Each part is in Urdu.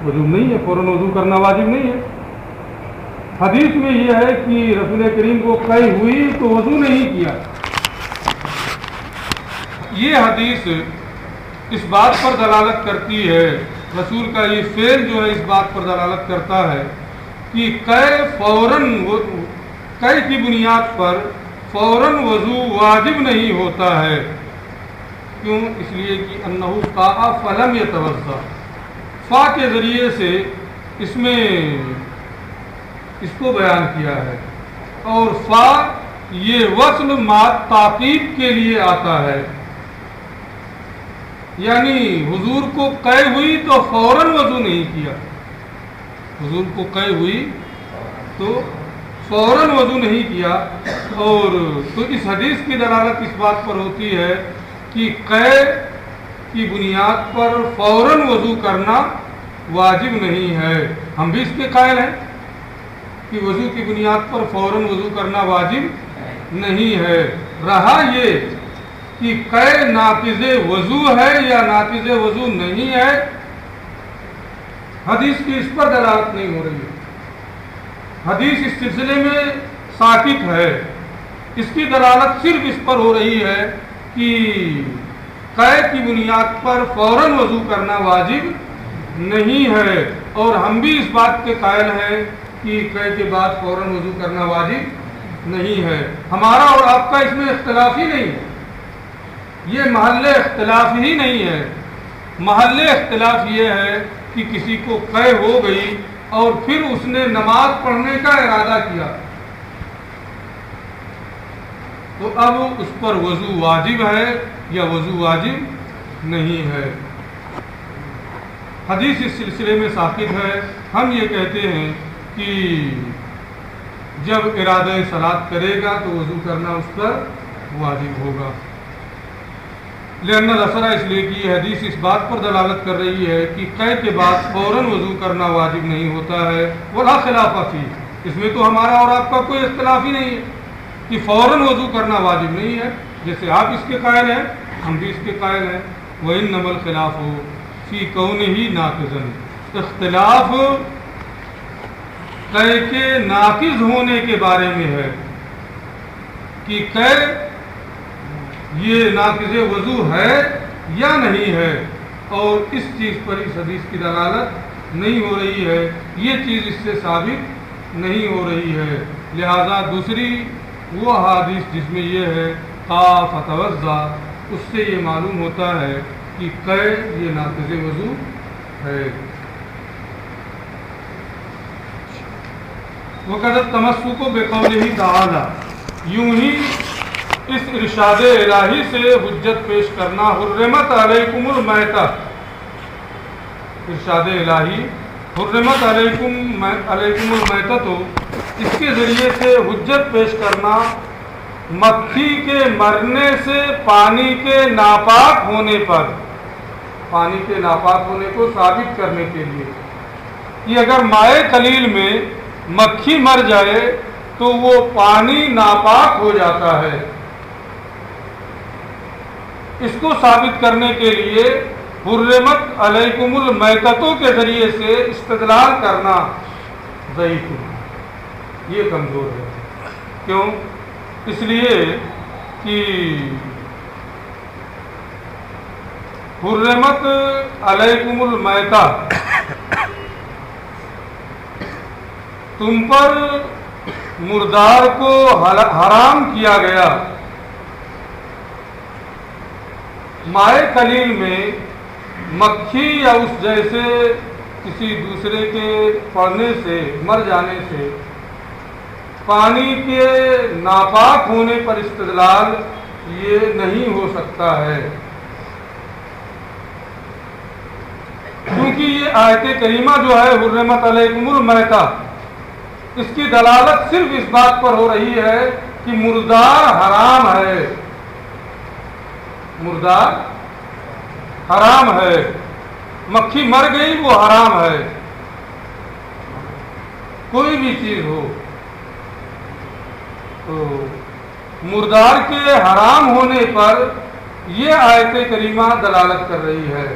وضو نہیں ہے، فوراً وضو کرنا واجب نہیں ہے۔ حدیث میں یہ ہے کہ رسول کریم کو قے ہوئی تو وضو نہیں کیا۔ یہ حدیث اس بات پر دلالت کرتی ہے، رسول کا یہ فعل جو ہے اس بات پر دلالت کرتا ہے کہ قے کی بنیاد پر فوراً وضو واجب نہیں ہوتا ہے۔ کیوں؟ اس لیے کہ انہ قاء فلم یتوضا، فا کے ذریعے سے اس میں اس کو بیان کیا ہے، اور فا یہ وصل مات تعقیب کے لیے آتا ہے، یعنی حضور کو قے ہوئی تو فوراً وضو نہیں کیا، حضور کو قے ہوئی تو فوراً وضو نہیں کیا۔ اور تو اس حدیث کی دلالت اس بات پر ہوتی ہے کہ قے کی بنیاد پر فوراً وضو کرنا واجب نہیں ہے۔ ہم بھی اس کے قائل ہیں کہ وضو کی بنیاد پر فوراً وضو کرنا واجب نہیں ہے۔ رہا یہ کہ قے ناقض وضو ہے یا ناقض وضو نہیں ہے، حدیث کی اس پر دلالت نہیں ہو رہی ہے۔ حدیث اس سلسلے میں ساکت ہے، اس کی دلالت صرف اس پر ہو رہی ہے کہ قے کی بنیاد پر فوراً وضو کرنا واجب نہیں ہے، اور ہم بھی اس بات کے قائل ہیں کہ قے کے بعد فوراً وضو کرنا واجب نہیں ہے۔ ہمارا اور آپ کا اس میں اختلاف ہی نہیں ہے، یہ محل اختلاف ہی نہیں ہے۔ محل اختلاف یہ ہے کہ کسی کو قے ہو گئی اور پھر اس نے نماز پڑھنے کا ارادہ کیا تو اب اس پر وضو واجب ہے یا وضو واجب نہیں ہے۔ حدیث اس سلسلے میں ثابت ہے۔ ہم یہ کہتے ہیں کہ جب ارادہ صلاۃ کرے گا تو وضو کرنا اس پر واجب ہوگا۔ لأن الأثر، اس لیے کہ یہ حدیث اس بات پر دلالت کر رہی ہے کہ قے کے بعد فوراً وضو کرنا واجب نہیں ہوتا ہے۔ ولا خلاف فیہ، اس میں تو ہمارا اور آپ کا کوئی اختلاف ہی نہیں ہے کہ فوراً وضو کرنا واجب نہیں ہے، جیسے آپ اس کے قائل ہیں ہم بھی اس کے قائل ہیں۔ وإنما الخلاف فی کونہ ناقضا، اختلاف قے کے ناقض ہونے کے بارے میں ہے کہ قے یہ ناقض وضو ہے یا نہیں ہے، اور اس چیز پر اس حدیث کی دلالت نہیں ہو رہی ہے، یہ چیز اس سے ثابت نہیں ہو رہی ہے۔ لہذا دوسری وہ حدیث جس میں یہ ہے قا فتوضا، اس سے یہ معلوم ہوتا ہے کہ قے یہ ناقض وضو ہے۔ وقد تمسک بقولہ تعالی، یوں ہی اس ارشاد الہی سے حجت پیش کرنا، حرمت علیکم المیتہ، ارشاد الہی حرمت علیکم المیتہ، تو اس کے ذریعے سے حجت پیش کرنا مکھی کے مرنے سے پانی کے ناپاک ہونے پر، پانی کے ناپاک ہونے کو ثابت کرنے کے لیے کہ اگر مائع قلیل میں مکھی مر جائے تو وہ پانی ناپاک ہو جاتا ہے، اس کو ثابت کرنے کے لیے حرمت علیکم المیتتوں کے ذریعے سے استدلال کرنا ضعیف ہے، یہ کمزور ہے۔ کیوں؟ اس لیے کہ حرمت علیکم المیتہ، تم پر مردار کو حرام کیا گیا، مائع قلیل میں مکھی یا اس جیسے کسی دوسرے کے پڑنے سے، مر جانے سے پانی کے ناپاک ہونے پر استدلال یہ نہیں ہو سکتا ہے، کیونکہ یہ آیت کریمہ جو ہے حرمت علیکم المیتہ، اس کی دلالت صرف اس بات پر ہو رہی ہے کہ مردار حرام ہے، مردار حرام ہے، مکھی مر گئی وہ حرام ہے، کوئی بھی چیز ہو تو مردار کے حرام ہونے پر یہ آیت کریمہ دلالت کر رہی ہے۔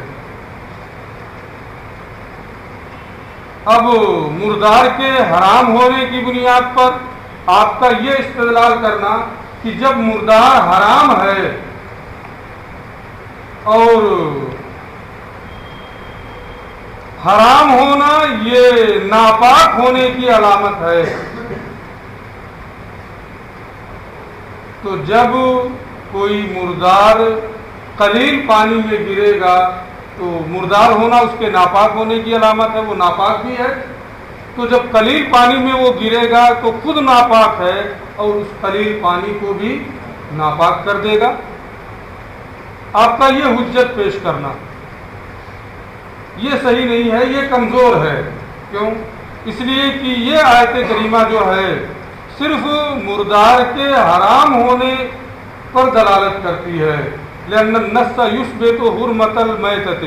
اب مردار کے حرام ہونے کی بنیاد پر آپ کا یہ استدلال کرنا کہ جب مردار حرام ہے اور حرام ہونا یہ ناپاک ہونے کی علامت ہے، تو جب کوئی مردار قلیل پانی میں گرے گا تو مردار ہونا اس کے ناپاک ہونے کی علامت ہے، وہ ناپاک بھی ہے، تو جب قلیل پانی میں وہ گرے گا تو خود ناپاک ہے اور اس قلیل پانی کو بھی ناپاک کر دے گا۔ آپ کا یہ حجت پیش کرنا یہ صحیح نہیں ہے، یہ کمزور ہے۔ کیوں؟ اس لیے کہ یہ آیت کریمہ جو ہے صرف مردار کے حرام ہونے پر دلالت کرتی ہے، لأن النص یثبت حرمت المیتۃ،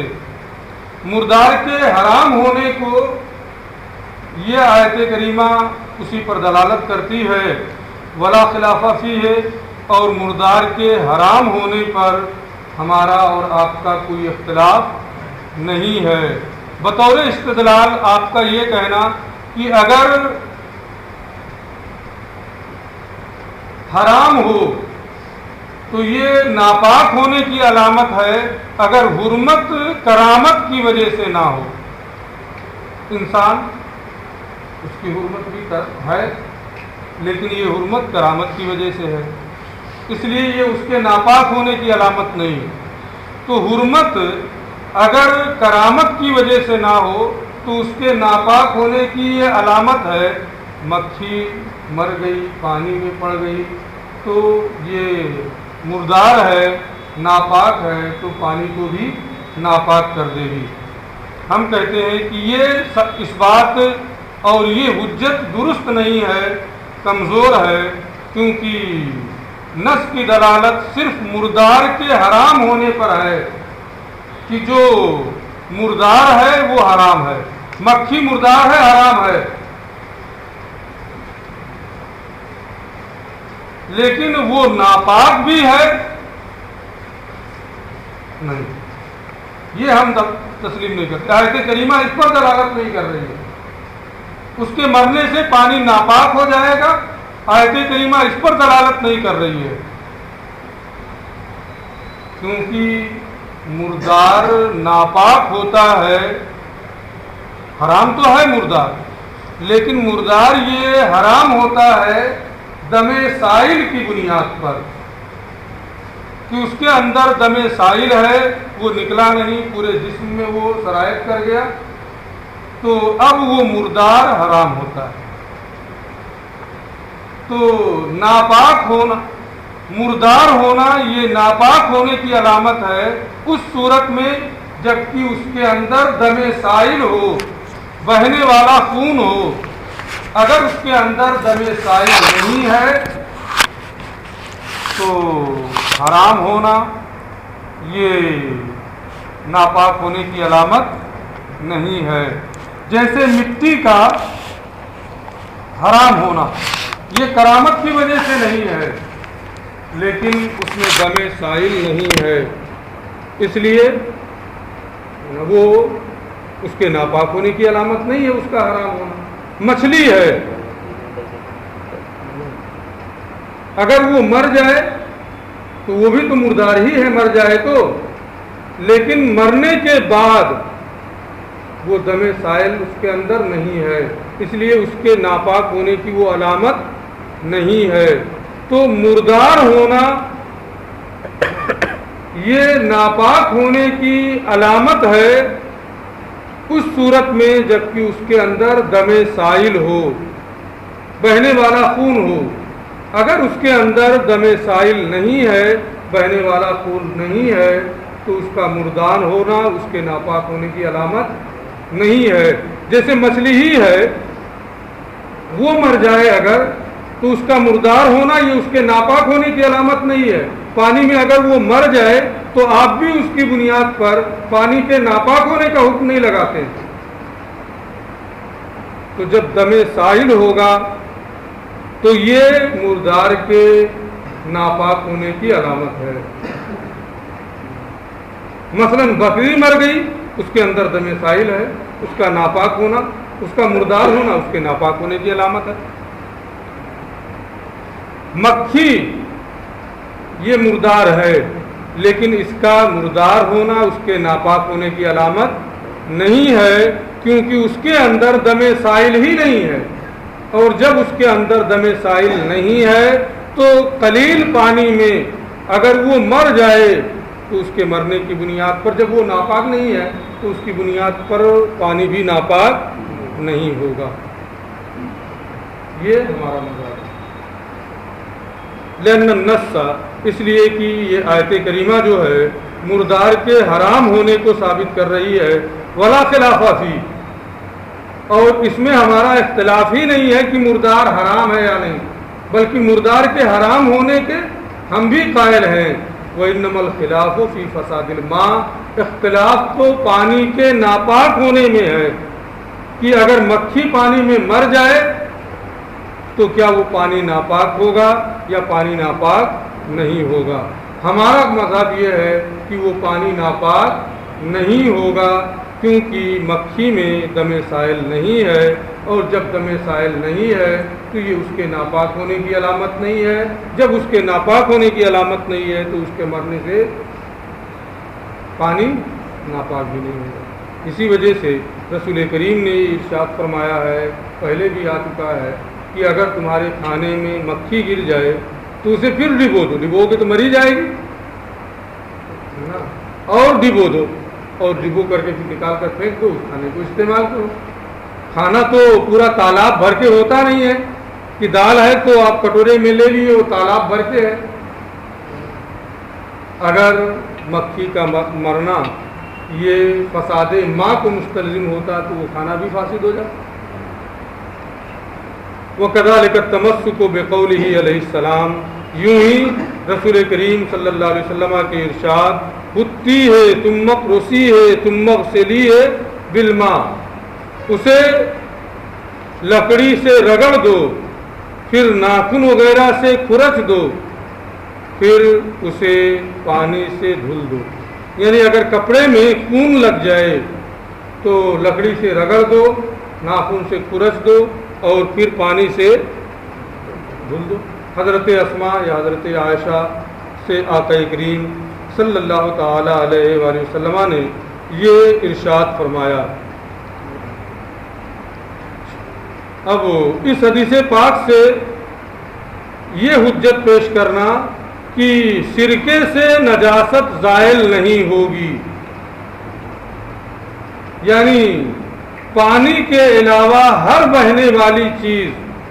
مردار کے حرام ہونے کو یہ آیت کریمہ اسی پر دلالت کرتی ہے، ولا خلاف فیہ، اور مردار کے حرام ہونے پر ہمارا اور آپ کا کوئی اختلاف نہیں ہے۔ بطور استدلال آپ کا یہ کہنا کہ اگر حرام ہو تو یہ ناپاک ہونے کی علامت ہے، اگر حرمت کرامت کی وجہ سے نہ ہو۔ انسان اس کی حرمت بھی ہے لیکن یہ حرمت کرامت کی وجہ سے ہے، اس لیے یہ اس کے ناپاک ہونے کی علامت نہیں۔ تو حرمت اگر کرامت کی وجہ سے نہ ہو تو اس کے ناپاک ہونے کی یہ علامت ہے۔ مکھی مر گئی، پانی میں پڑ گئی تو یہ مردار ہے، ناپاک ہے، تو پانی کو بھی ناپاک کر دے گی۔ ہم کہتے ہیں کہ یہ اس بات اور یہ حجت درست نہیں ہے، کمزور ہے، کیونکہ نص کی دلالت صرف مردار کے حرام ہونے پر ہے کہ جو مردار ہے وہ حرام ہے، مکھی مردار ہے، حرام ہے، لیکن وہ ناپاک بھی ہے نہیں، یہ ہم تسلیم نہیں کرتے۔ آیت کریمہ اس پر دلالت نہیں کر رہی ہے، اس کے مرنے سے پانی ناپاک ہو جائے گا، آیت کریمہ اس پر دلالت نہیں کر رہی ہے، کیونکہ مردار ناپاک ہوتا ہے، حرام تو ہے مردار، لیکن مردار یہ حرام ہوتا ہے دم سائل کی بنیاد پر، کہ اس کے اندر دم سائل ہے، وہ نکلا نہیں، پورے جسم میں وہ سرایت کر گیا، تو اب وہ مردار حرام ہوتا ہے۔ تو ناپاک ہونا، مردار ہونا یہ ناپاک ہونے کی علامت ہے اس صورت میں جبکہ اس کے اندر دم سائل ہو، بہنے والا خون ہو۔ اگر اس کے اندر دم سائل نہیں ہے تو حرام ہونا یہ ناپاک ہونے کی علامت نہیں ہے۔ جیسے مٹی کا حرام ہونا یہ کرامت کی وجہ سے نہیں ہے، لیکن اس میں دم سائل نہیں ہے، اس لیے وہ اس کے ناپاک ہونے کی علامت نہیں ہے، اس کا حرام ہونا۔ مچھلی ہے، اگر وہ مر جائے تو وہ بھی تو مردار ہی ہے، مر جائے تو، لیکن مرنے کے بعد وہ دم سائل اس کے اندر نہیں ہے، اس لیے اس کے ناپاک ہونے کی وہ علامت نہیں ہے۔ تو مردار ہونا یہ ناپاک ہونے کی علامت ہے اس صورت میں جبکہ اس کے اندر دم سائل ہو، بہنے والا خون ہو۔ اگر اس کے اندر دم سائل نہیں ہے، بہنے والا خون نہیں ہے، تو اس کا مردار ہونا اس کے ناپاک ہونے کی علامت نہیں ہے۔ جیسے مچھلی ہی ہے، وہ مر جائے اگر تو اس کا مردار ہونا یہ اس کے ناپاک ہونے کی علامت نہیں ہے۔ پانی میں اگر وہ مر جائے تو آپ بھی اس کی بنیاد پر پانی کے ناپاک ہونے کا حکم نہیں لگاتے۔ تو جب دم سائل ہوگا تو یہ مردار کے ناپاک ہونے کی علامت ہے۔ مثلا بکری مر گئی، اس کے اندر دم سائل ہے، اس کا ناپاک ہونا اس کا مردار ہونا اس کے ناپاک ہونے کی علامت ہے۔ مکھی یہ مردار ہے، لیکن اس کا مردار ہونا اس کے ناپاک ہونے کی علامت نہیں ہے، کیونکہ اس کے اندر دم سائل ہی نہیں ہے، اور جب اس کے اندر دم سائل نہیں ہے تو قلیل پانی میں اگر وہ مر جائے تو اس کے مرنے کی بنیاد پر، جب وہ ناپاک نہیں ہے تو اس کی بنیاد پر پانی بھی ناپاک نہیں ہوگا۔ یہ ہمارا مذہب ہے۔ لأن النص، اس لیے کہ یہ آیت کریمہ جو ہے مردار کے حرام ہونے کو ثابت کر رہی ہے، ولا خلاف فی، اور اس میں ہمارا اختلاف ہی نہیں ہے کہ مردار حرام ہے یا نہیں، بلکہ مردار کے حرام ہونے کے ہم بھی قائل ہیں۔ وَإِنَّمَا الْخِلَافُ فِي فَسَادِ الْمَاءِ، اختلاف تو پانی کے ناپاک ہونے میں ہے کہ اگر مکھی پانی میں مر جائے تو کیا وہ پانی ناپاک ہوگا یا پانی ناپاک نہیں ہوگا۔ ہمارا مذہب یہ ہے کہ وہ پانی ناپاک نہیں ہوگا، کیونکہ مکھی میں دم سائل نہیں ہے، اور جب دم سائل نہیں ہے تو یہ اس کے ناپاک ہونے کی علامت نہیں ہے، جب اس کے ناپاک ہونے کی علامت نہیں ہے تو اس کے مرنے سے پانی ناپاک بھی نہیں ہوگا۔ اسی وجہ سے رسول کریم نے ارشاد فرمایا ہے، پہلے بھی آ چکا ہے، کہ اگر تمہارے کھانے میں مکھی گر جائے تو اسے پھر ڈبو دو، ڈبو کے تو مری جائے گی نا، اور ڈبو دو، اور ڈبو کر کے پھر نکال کر پھینک دو، اس کھانے کو استعمال کرو۔ کھانا تو پورا تالاب بھر کے ہوتا نہیں ہے کہ دال ہے تو آپ کٹورے میں لے لیے، وہ تالاب بھر کے ہے۔ اگر مکھی کا مرنا یہ فساد ماں کو مستلزم ہوتا تو وہ کھانا بھی فاسد ہو جاتا۔ وَكَذَلِكَ التَّمَسُّكُ بِقَوْلِهِ علیہ السلام، یوں ہی رسول کریم صلی اللہ علیہ وسلم کے ارشاد، خطی ہے ثم اقرصی ہے ثم اغسلی ہے بالماء، اسے لکڑی سے رگڑ دو، پھر ناخن وغیرہ سے کھرچ دو، پھر اسے پانی سے دھل دو۔ یعنی اگر کپڑے میں خون لگ جائے تو لکڑی سے رگڑ دو، ناخن سے کھرچ دو، اور پھر پانی سے دھل دو۔ حضرت اسماء یا حضرت عائشہ سے آقا کریم صلی اللہ تعالی علیہ وآلہ وسلم نے یہ ارشاد فرمایا۔ اب اس حدیث پاک سے یہ حجت پیش کرنا کہ سرکے سے نجاست زائل نہیں ہوگی، یعنی پانی کے علاوہ ہر بہنے والی چیز،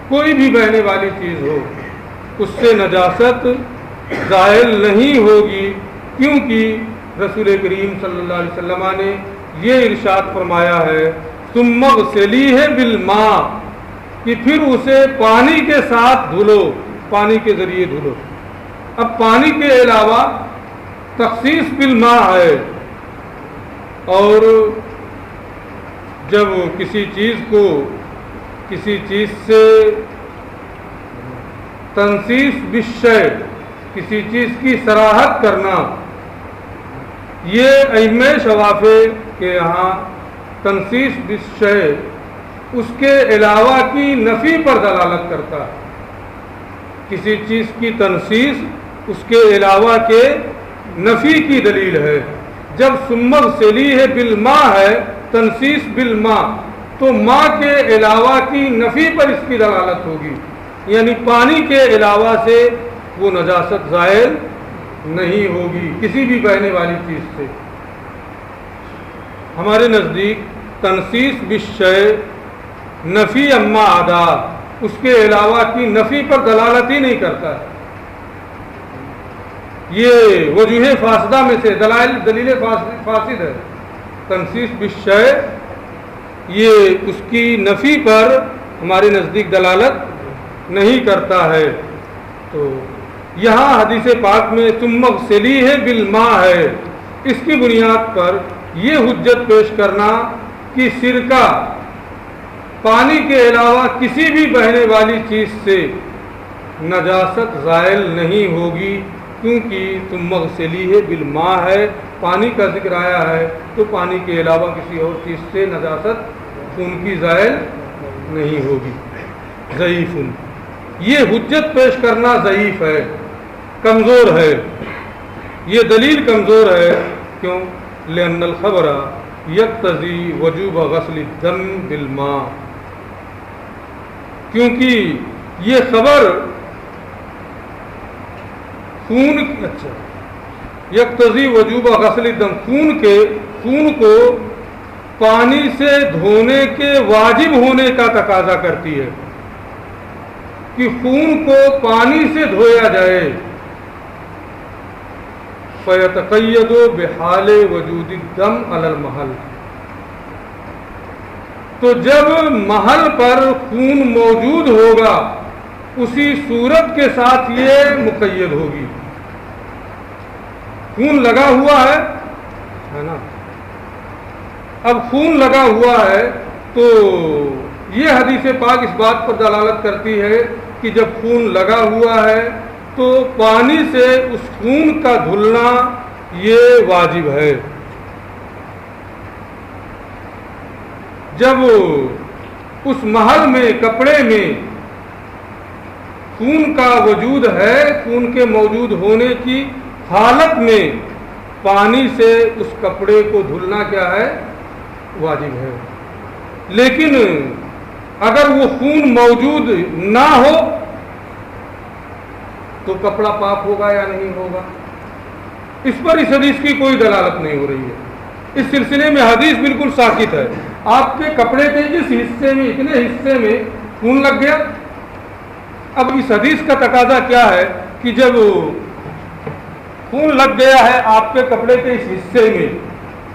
کوئی بھی بہنے والی چیز ہو، اس سے نجاست زائل نہیں ہوگی، کیونکہ رسول کریم صلی اللہ علیہ وسلم نے یہ ارشاد فرمایا ہے، ثم اغسلیہ بالماء، کہ پھر اسے پانی کے ساتھ دھلو، پانی کے ذریعے دھلو۔ اب پانی کے علاوہ تخصیص بالماء ہے، اور جب کسی چیز کو کسی چیز سے تنصیص بالشیء، کسی چیز کی صراحت کرنا، یہ ائمہ شوافع کے یہاں تنصیص بالشیء اس کے علاوہ کی نفی پر دلالت کرتا ہے۔ کسی چیز کی تنصیص اس کے علاوہ کے نفی کی دلیل ہے۔ جب ثم اغسلیہ بالماء ہے، تنصیص بالماء، تو ماء کے علاوہ کی نفی پر اس کی دلالت ہوگی، یعنی پانی کے علاوہ سے وہ نجاست زائل نہیں ہوگی کسی بھی بہنے والی چیز سے۔ ہمارے نزدیک تنصیص بالشیء نفی اما عدا، اس کے علاوہ کی نفی پر دلالت ہی نہیں کرتا ہے۔ یہ وجوہ فاسدہ میں سے دلیل فاسد ہے۔ تنصیص بالشیء یہ اس کی نفی پر ہمارے نزدیک دلالت نہیں کرتا ہے۔ تو یہاں حدیث پاک میں ثم اغسلیہ بالماء ہے، اس کی بنیاد پر یہ حجت پیش کرنا کہ سرکہ پانی کے علاوہ کسی بھی بہنے والی چیز سے نجاست زائل نہیں ہوگی، کیونکہ ثم اغسلیہ بالماء ہے، پانی کا ذکر آیا ہے تو پانی کے علاوہ کسی اور چیز سے نجاست خون کی زائل نہیں ہوگی۔ ضعیف، یہ حجت پیش کرنا ضعیف ہے، کمزور ہے، یہ دلیل کمزور ہے۔ کیوں؟ لأن الخبر یقتضی وجوب غسل الدم بالماء، کیونکہ یہ خبر خون یقتضی وجوب غسل الدم، خون کو پانی سے دھونے کے واجب ہونے کا تقاضا کرتی ہے کہ خون کو پانی سے دھویا جائے۔ فَيَتَقَيَّدُ بِحَالِ وُجُودِ الدَّمِ عَلَى الْمَحَلِّ، تو جب محل پر خون موجود ہوگا اسی صورت کے ساتھ یہ مقید ہوگی۔ خون لگا ہوا ہے نا، اب خون لگا ہوا ہے تو یہ حدیث پاک اس بات پر دلالت کرتی ہے کہ جب خون لگا ہوا ہے تو پانی سے اس خون کا دھلنا یہ واجب ہے۔ جب اس محل میں، کپڑے میں خون کا وجود ہے، خون کے موجود ہونے کی حالت میں پانی سے اس کپڑے کو دھلنا کیا ہے؟ واجب ہے۔ لیکن اگر وہ خون موجود نہ ہو تو کپڑا پاک ہوگا یا نہیں ہوگا؟ اس پر اس حدیث کی کوئی دلالت نہیں ہو رہی ہے۔ اس سلسلے میں حدیث بالکل ساکت ہے۔ آپ کے کپڑے کے جس حصے میں، اتنے حصے میں خون لگ گیا، اب اس حدیث کا تقاضا کیا ہے کہ جب خون لگ گیا ہے آپ کے کپڑے کے اس حصے میں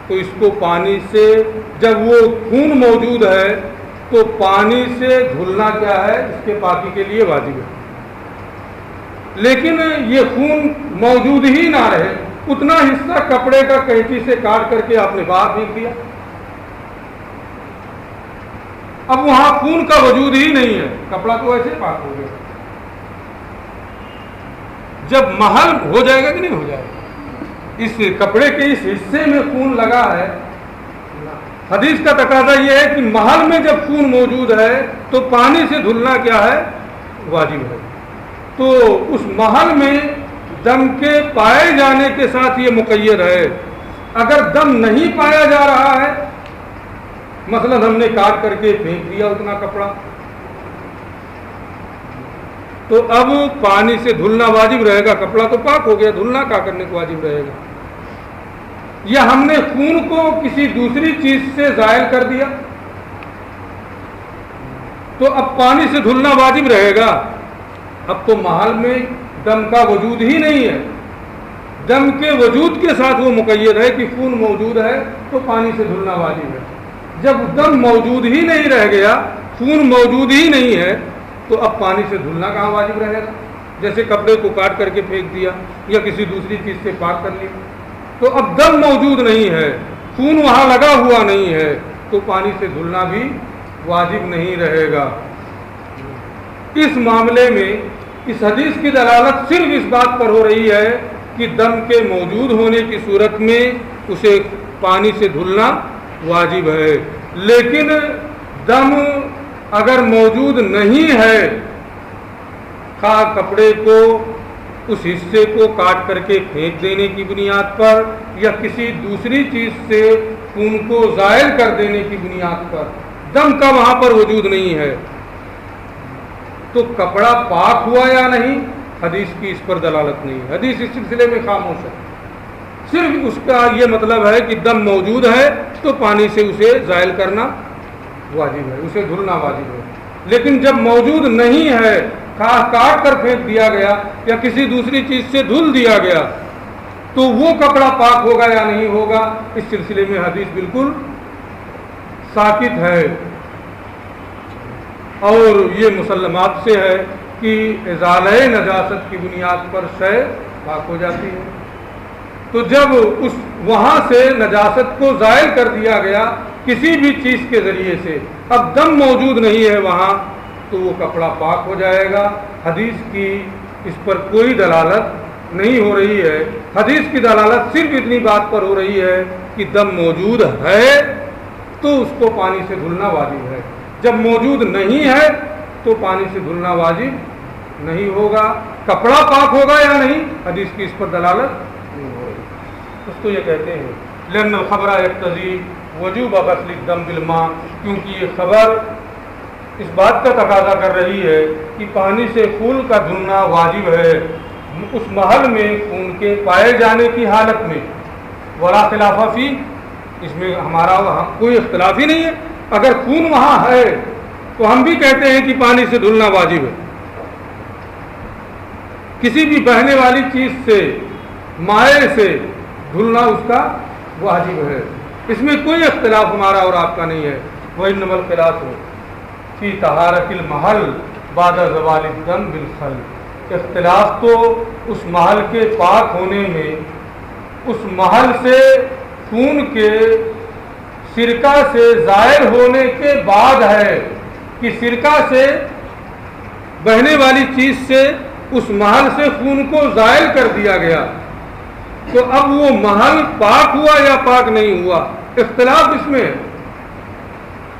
تو اس کو پانی سے، جب وہ خون موجود ہے تو پانی سے دھلنا کیا ہے؟ اس کے پاکی کے لیے واجب ہے۔ لیکن یہ خون موجود ہی نہ رہے، اتنا حصہ کپڑے کا کینچی سے کاٹ کر کے آپ نے باہر پھینک دیا، اب وہاں خون کا وجود ہی نہیں ہے، کپڑا تو ایسے پاک ہو گیا۔ جب محل ہو جائے گا کہ نہیں ہو جائے گا؟ اس کپڑے کے اس حصے میں خون لگا ہے، حدیث کا تقاضا یہ ہے کہ محل میں جب خون موجود ہے تو پانی سے دھلنا کیا ہے؟ واجب ہے۔ تو اس محل میں دم کے پائے جانے کے ساتھ یہ مقید ہے۔ اگر دم نہیں پایا جا رہا ہے، مثلا ہم نے کاٹ کر کے پھینک دیا اتنا کپڑا، تو اب پانی سے دھلنا واجب رہے گا، کپڑا تو پاک ہو گیا، دھلنا کا کرنے کو واجب رہے گا۔ یا ہم نے خون کو کسی دوسری چیز سے زائل کر دیا تو اب پانی سے دھلنا واجب رہے گا۔ اب تو محل میں دم کا وجود ہی نہیں ہے، دم کے وجود کے ساتھ وہ مقید ہے کہ خون موجود ہے تو پانی سے دھلنا واجب ہے۔ جب دم موجود ہی نہیں رہ گیا، خون موجود ہی نہیں ہے، تو اب پانی سے دھلنا کہاں واجب رہے گا؟ جیسے کپڑے کو کاٹ کر کے پھینک دیا یا کسی دوسری چیز سے پاک کر لیا، تو اب دم موجود نہیں ہے، خون وہاں لگا ہوا نہیں ہے، تو پانی سے دھلنا بھی واجب نہیں رہے گا۔ اس معاملے میں اس حدیث کی دلالت صرف اس بات پر ہو رہی ہے کہ دم کے موجود ہونے کی صورت میں اسے پانی سے دھلنا واجب ہے۔ لیکن دم اگر موجود نہیں ہے، خواہ کپڑے کو اس حصے کو کاٹ کر کے پھینک دینے کی بنیاد پر یا کسی دوسری چیز سے خون کو زائل کر دینے کی بنیاد پر دم کا وہاں پر وجود نہیں ہے، تو کپڑا پاک ہوا یا نہیں، حدیث کی اس پر دلالت نہیں ہے۔ حدیث اس سلسلے میں خاموش ہے، صرف اس کا یہ مطلب ہے کہ دم موجود ہے تو پانی سے اسے زائل کرنا واجب ہے، اسے دھلنا واجب ہے۔ لیکن جب موجود نہیں ہے، کاٹ کر پھینک دیا گیا یا کسی دوسری چیز سے دھل دیا گیا، تو وہ کپڑا پاک ہوگا یا نہیں ہوگا، اس سلسلے میں حدیث بالکل ساکت ہے۔ اور یہ مسلمات سے ہے کہ ازالہ نجاست کی بنیاد پر شے پاک ہو جاتی ہے۔ تو جب اس وہاں سے نجاست کو زائل کر دیا گیا کسی بھی چیز کے ذریعے سے، اب دم موجود نہیں ہے وہاں، تو وہ کپڑا پاک ہو جائے گا۔ حدیث کی اس پر کوئی دلالت نہیں ہو رہی ہے۔ حدیث کی دلالت صرف اتنی بات پر ہو رہی ہے کہ دم موجود ہے تو اس کو پانی سے دھلنا واجب ہے. جب موجود نہیں ہے تو پانی سے دھلنا واجب نہیں ہوگا. کپڑا پاک ہوگا یا نہیں, حدیث کی اس پر دلالت نہیں ہو رہی. اس کو یہ کہتے ہیں لأن الخبر یقتضی وجوب غسل الدم بالماء, کیونکہ یہ خبر اس بات کا تقاضا کر رہی ہے کہ پانی سے خون کا دھلنا واجب ہے اس محل میں خون کے پائے جانے کی حالت میں. ولا خلاف فی, اس میں ہمارا کوئی اختلاف ہی نہیں ہے. اگر خون وہاں ہے تو ہم بھی کہتے ہیں کہ پانی سے دھلنا واجب ہے. کسی بھی بہنے والی چیز سے, مائع سے دھلنا اس کا واجب ہے. اس میں کوئی اختلاف ہمارا اور آپ کا نہیں ہے. وإنما الخلاف فی طہارت المحل بعد زوال الدم بالخل, اختلاف تو اس محل کے پاک ہونے میں, اس محل سے خون کے سرکہ سے زائل ہونے کے بعد ہے کہ سرکہ سے, بہنے والی چیز سے اس محل سے خون کو زائل کر دیا گیا, تو اب وہ محل پاک ہوا یا پاک نہیں ہوا, اختلاف اس میں ہے.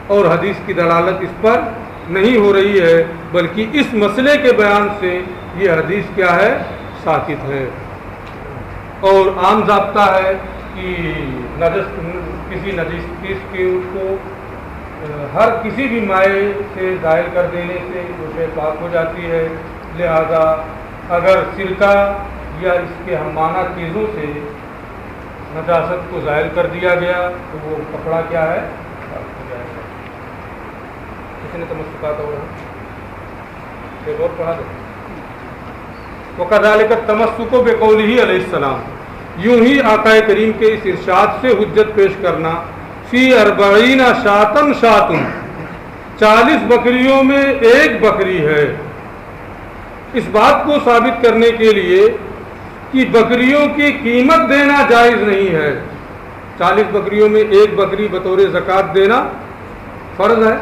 اور حدیث کی دلالت اس پر نہیں ہو رہی ہے, بلکہ اس مسئلے کے بیان سے یہ حدیث کیا ہے, ساکت ہے. اور عام ضابطہ ہے کہ کسی نجس چیز کو ہر کسی بھی مائع سے زائل کر دینے سے اسے پاک ہو جاتی ہے. لہذا اگر سرکہ یا اس کے ہمانہ چیزوں سے نجاست کو زائل کر دیا گیا تو وہ کپڑا کیا ہے, پاک ہو جائے گا. کسی نے تمسکات ہو ایک اور پڑھا دو. وَكَذَلِكَ التَّمَسُّكُ بِقَوْلِهِ علیہ السلام, یوں ہی آقا کریم کے اس ارشاد سے حجت پیش کرنا فی 40 شاتن شاتن, 40 بکریوں میں ایک بکری ہے, اس بات کو ثابت کرنے کے لیے کہ بکریوں کی قیمت دینا جائز نہیں ہے. 40 بکریوں میں ایک بکری بطور زکوٰۃ دینا فرض ہے.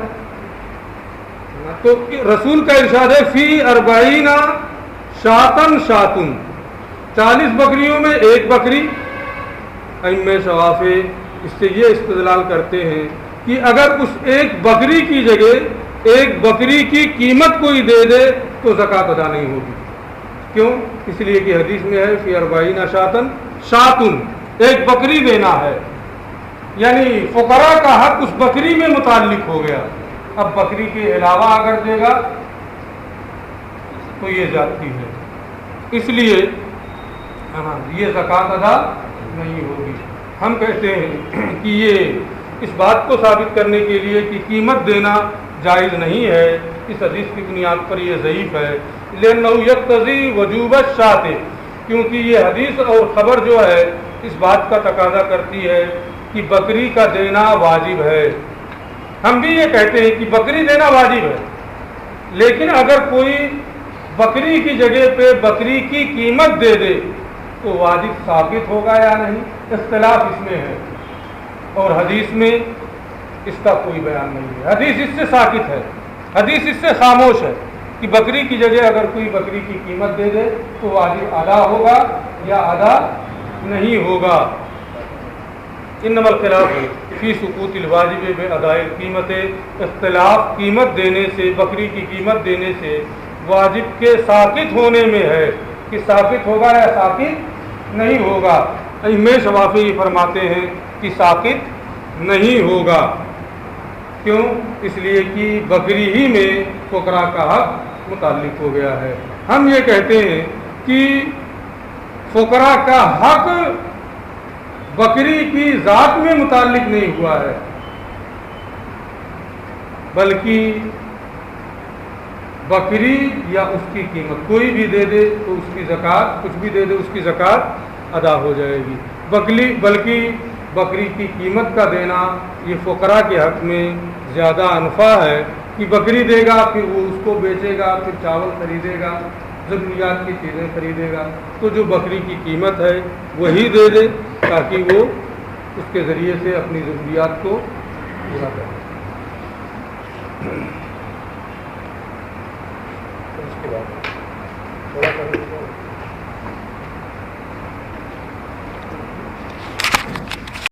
تو رسول کا ارشاد ہے فی 40 شاتن شاتن, 40 بکریوں میں ایک بکری. ائمہ شوافع اس سے یہ استدلال کرتے ہیں کہ اگر اس ایک بکری کی جگہ ایک بکری کی قیمت کوئی دے دے تو زکوٰۃ ادا نہیں ہوگی. کیوں؟ اس لیے کہ حدیث میں ہے فی 40 شاتن شاتن, ایک بکری دینا ہے, یعنی فقراء کا حق اس بکری میں متعلق ہو گیا. اب بکری کے علاوہ اگر دے گا تو یہ زیادتی ہے, اس لیے یہ زکوٰۃ ادا نہیں ہوگی. ہم کہتے ہیں کہ یہ اس بات کو ثابت کرنے کے لیے کہ قیمت دینا جائز نہیں ہے, اس حدیث کی بنیاد پر یہ ضعیف ہے. لأنه يقتضي وجوب الشاة, کیونکہ یہ حدیث اور خبر جو ہے اس بات کا تقاضا کرتی ہے کہ بکری کا دینا واجب ہے. ہم بھی یہ کہتے ہیں کہ بکری دینا واجب ہے, لیکن اگر کوئی بکری کی جگہ پہ بکری کی قیمت دے دے تو واجب ثابت ہوگا یا نہیں, اختلاف اس میں ہے. اور حدیث میں اس کا کوئی بیان نہیں ہے. حدیث اس سے ساکت ہے, حدیث اس سے خاموش ہے کہ بکری کی جگہ اگر کوئی بکری کی قیمت دے دے تو واجب ادا ہوگا یا ادا نہیں ہوگا. انما الخلاف فی سقوط الواجب باداء القیمت, اختلاف قیمت دینے سے, بکری کی قیمت دینے سے واجب کے ساقط ہونے میں ہے کہ ساقط ہوگا یا ساقط نہیں ہوگا. ائمہ شوافی فرماتے ہیں کہ ساقط نہیں ہوگا. کیوں؟ اس لیے کہ بکری ہی میں فقراء کا حق متعلق ہو گیا ہے. ہم یہ کہتے ہیں کہ فقراء کا حق بکری کی ذات میں متعلق نہیں ہوا ہے, بلکہ بکری یا اس کی قیمت کوئی بھی دے دے تو اس کی زکوٰۃ, کچھ بھی دے دے اس کی زکوٰۃ ادا ہو جائے گی. بلکہ بکری کی قیمت کا دینا یہ فقراء کے حق میں زیادہ انفع ہے کہ بکری دے گا, پھر وہ اس کو بیچے گا, پھر چاول خریدے گا, ضروریات کی چیزیں خریدے گا, تو جو بکری کی قیمت ہے وہی دے دے تاکہ وہ اس کے ذریعے سے اپنی ضروریات کو پورا کرے.